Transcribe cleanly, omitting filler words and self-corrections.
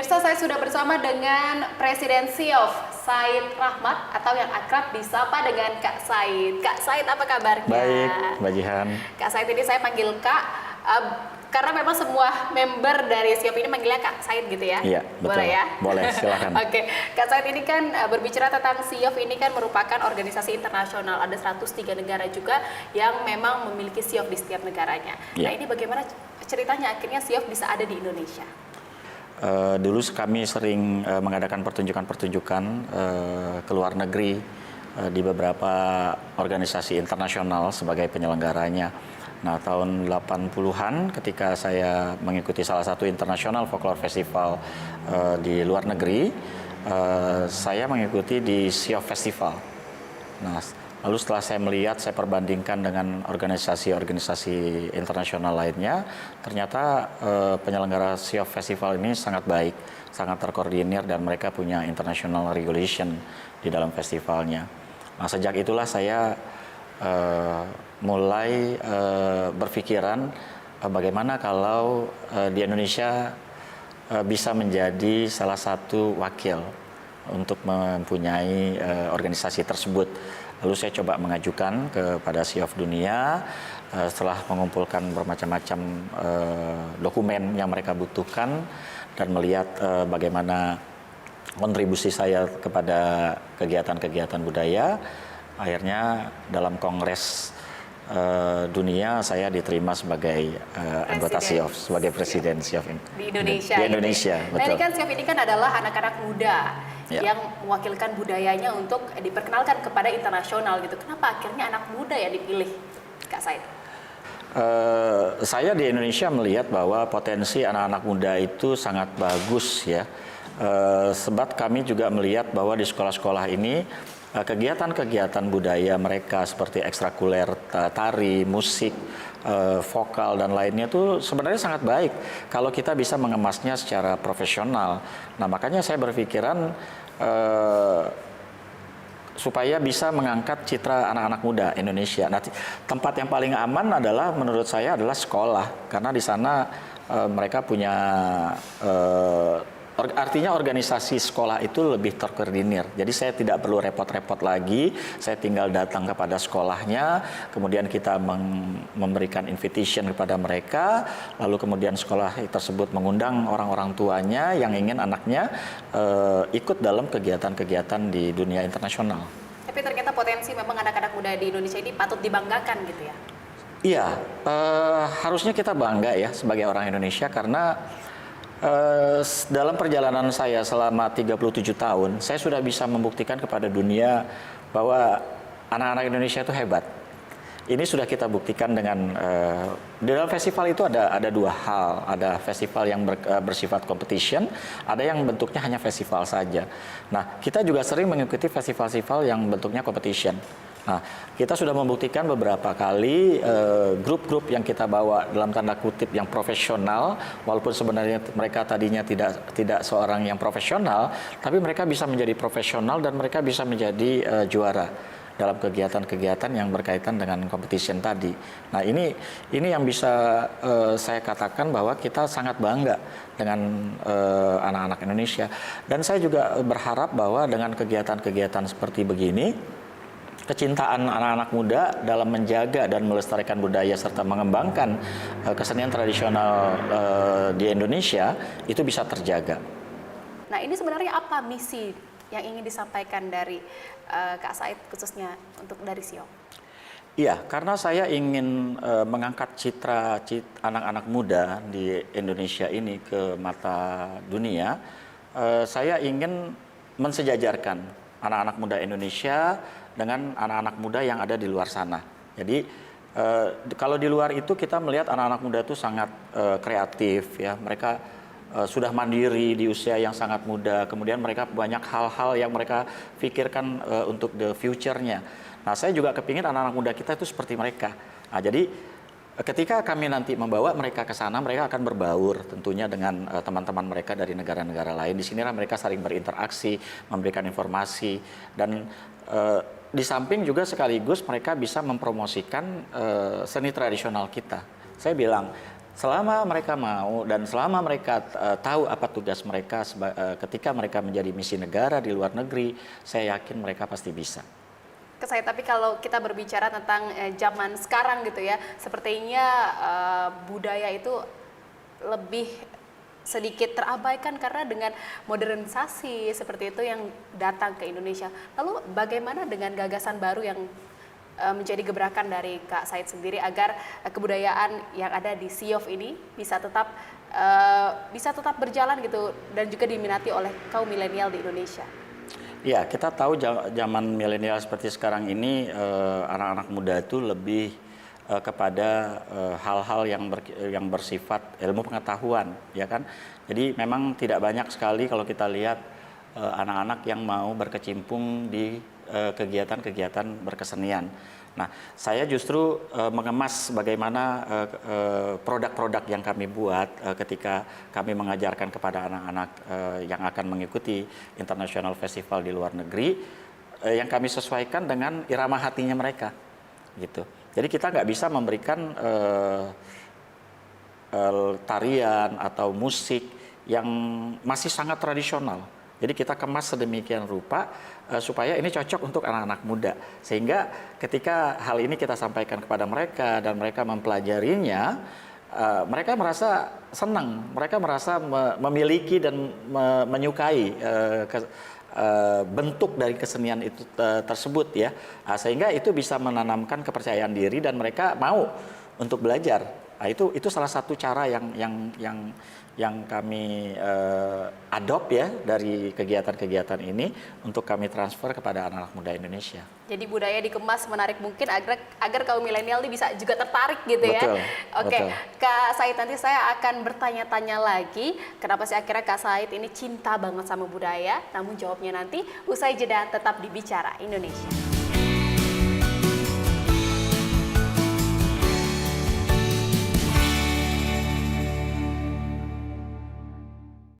Pemirsa, saya sudah bersama dengan Presiden SIOF, Said Rahmat, atau yang akrab disapa dengan Kak Said. Kak Said, apa kabarnya? Baik, Mbak Jihan. Kak Said ini saya panggil Kak, karena memang semua member dari SIOF ini manggilnya Kak Said gitu ya? Iya, betul. Boleh ya? Boleh, silakan. Oke, Kak Said ini kan berbicara tentang SIOF ini kan merupakan organisasi internasional. Ada 103 negara juga yang memang memiliki SIOF di setiap negaranya. Iya. Nah, ini bagaimana ceritanya akhirnya SIOF bisa ada di Indonesia? Dulu kami sering mengadakan pertunjukan-pertunjukan ke luar negeri di beberapa organisasi internasional sebagai penyelenggaranya. Nah, tahun 80-an ketika saya mengikuti salah satu internasional folklore festival di luar negeri, saya mengikuti di SIOF Festival. Nah, lalu setelah saya melihat, saya perbandingkan dengan organisasi-organisasi internasional lainnya, ternyata penyelenggara SIOF Festival ini sangat baik, sangat terkoordinir, dan mereka punya international regulation di dalam festivalnya. Nah, sejak itulah saya mulai berpikiran bagaimana kalau di Indonesia bisa menjadi salah satu wakil untuk mempunyai organisasi tersebut. Lalu saya coba mengajukan kepada SIOF Dunia setelah mengumpulkan bermacam-macam dokumen yang mereka butuhkan dan melihat bagaimana kontribusi saya kepada kegiatan-kegiatan budaya. Akhirnya dalam Kongres Dunia saya diterima sebagai anggota SIOF, sebagai presiden SIOF di Indonesia. Di Indonesia, gitu. betul. Nah, ini kan SIOF ini kan adalah anak-anak muda Ya. yang mewakilkan budayanya untuk diperkenalkan kepada internasional gitu. Kenapa akhirnya anak muda ya dipilih, Kak Said? Saya di Indonesia melihat bahwa potensi anak-anak muda itu sangat bagus ya. Sebab kami juga melihat bahwa di sekolah-sekolah ini kegiatan-kegiatan budaya mereka seperti ekstrakurikuler, tari, musik, vokal dan lainnya itu sebenarnya sangat baik kalau kita bisa mengemasnya secara profesional. Nah, makanya saya berpikiran supaya bisa mengangkat citra anak-anak muda Indonesia. Nah, tempat yang paling aman adalah menurut saya adalah sekolah, karena di sana mereka punya artinya organisasi sekolah itu lebih terkoordinir. Jadi saya tidak perlu repot-repot lagi, saya tinggal datang kepada sekolahnya, kemudian kita memberikan invitation kepada mereka, lalu kemudian sekolah tersebut mengundang orang-orang tuanya yang ingin anaknya ikut dalam kegiatan-kegiatan di dunia internasional. Tapi ternyata potensi memang anak-anak muda di Indonesia ini patut dibanggakan gitu ya? Iya, harusnya kita bangga ya sebagai orang Indonesia, karena dalam perjalanan saya selama 37 tahun, saya sudah bisa membuktikan kepada dunia bahwa anak-anak Indonesia itu hebat. Ini sudah kita buktikan dengan di dalam festival itu ada dua hal, ada festival yang bersifat competition, ada yang bentuknya hanya festival saja. Nah, kita juga sering mengikuti festival-festival yang bentuknya competition. Nah, kita sudah membuktikan beberapa kali grup-grup yang kita bawa dalam tanda kutip yang profesional, walaupun sebenarnya mereka tadinya tidak seorang yang profesional, tapi mereka bisa menjadi profesional dan mereka bisa menjadi juara dalam kegiatan-kegiatan yang berkaitan dengan competition tadi. Nah, ini yang bisa saya katakan bahwa kita sangat bangga dengan anak-anak Indonesia. Dan saya juga berharap bahwa dengan kegiatan-kegiatan seperti begini, kecintaan anak-anak muda dalam menjaga dan melestarikan budaya serta mengembangkan kesenian tradisional di Indonesia itu bisa terjaga. Nah, ini sebenarnya apa misi yang ingin disampaikan dari Kak Said khususnya untuk dari SIOF? Iya, karena saya ingin mengangkat citra anak-anak muda di Indonesia ini ke mata dunia. Saya ingin mensejajarkan anak-anak muda Indonesia dengan anak-anak muda yang ada di luar sana. Jadi kalau di luar itu kita melihat anak-anak muda itu sangat kreatif ya. Mereka sudah mandiri di usia yang sangat muda. Kemudian mereka banyak hal-hal yang mereka pikirkan untuk the future-nya. Nah, saya juga kepingin anak-anak muda kita itu seperti mereka. Nah, jadi ketika kami nanti membawa mereka ke sana, mereka akan berbaur tentunya dengan teman-teman mereka dari negara-negara lain. Di sinilah mereka saling berinteraksi, memberikan informasi, dan di samping juga sekaligus mereka bisa mempromosikan seni tradisional kita. Saya bilang, Selama mereka mau dan selama mereka tahu apa tugas mereka ketika mereka menjadi misi negara di luar negeri, saya yakin mereka pasti bisa. Tapi kalau kita berbicara tentang zaman sekarang gitu ya, sepertinya budaya itu lebih sedikit terabaikan karena dengan modernisasi seperti itu yang datang ke Indonesia. Lalu bagaimana dengan gagasan baru yang menjadi gebrakan dari Kak Said sendiri agar kebudayaan yang ada di SIOF ini bisa tetap berjalan gitu dan juga diminati oleh kaum milenial di Indonesia? Ya, kita tahu zaman milenial seperti sekarang ini anak-anak muda itu lebih kepada hal-hal yang bersifat ilmu pengetahuan, ya kan? Jadi memang tidak banyak sekali kalau kita lihat anak-anak yang mau berkecimpung di kegiatan-kegiatan berkesenian. Nah, saya justru mengemas bagaimana produk-produk yang kami buat ketika kami mengajarkan kepada anak-anak yang akan mengikuti International Festival di luar negeri, yang kami sesuaikan dengan irama hatinya mereka, gitu. Jadi kita nggak bisa memberikan tarian atau musik yang masih sangat tradisional. Jadi kita kemas sedemikian rupa supaya ini cocok untuk anak-anak muda. Sehingga ketika hal ini kita sampaikan kepada mereka dan mereka mempelajarinya, mereka merasa senang, mereka merasa memiliki dan menyukai bentuk dari kesenian itu tersebut ya. Sehingga itu bisa menanamkan kepercayaan diri dan mereka mau untuk belajar. Nah, itu salah satu cara yang kami adopt ya dari kegiatan-kegiatan ini untuk kami transfer kepada anak-anak muda Indonesia. Jadi budaya dikemas menarik mungkin agar kaum milenial ini bisa juga tertarik gitu ya. Betul, Oke, betul. Kak Said, nanti saya akan bertanya-tanya lagi kenapa sih akhirnya Kak Said ini cinta banget sama budaya. Namun jawabnya nanti usai jeda, tetap di Bicara Indonesia.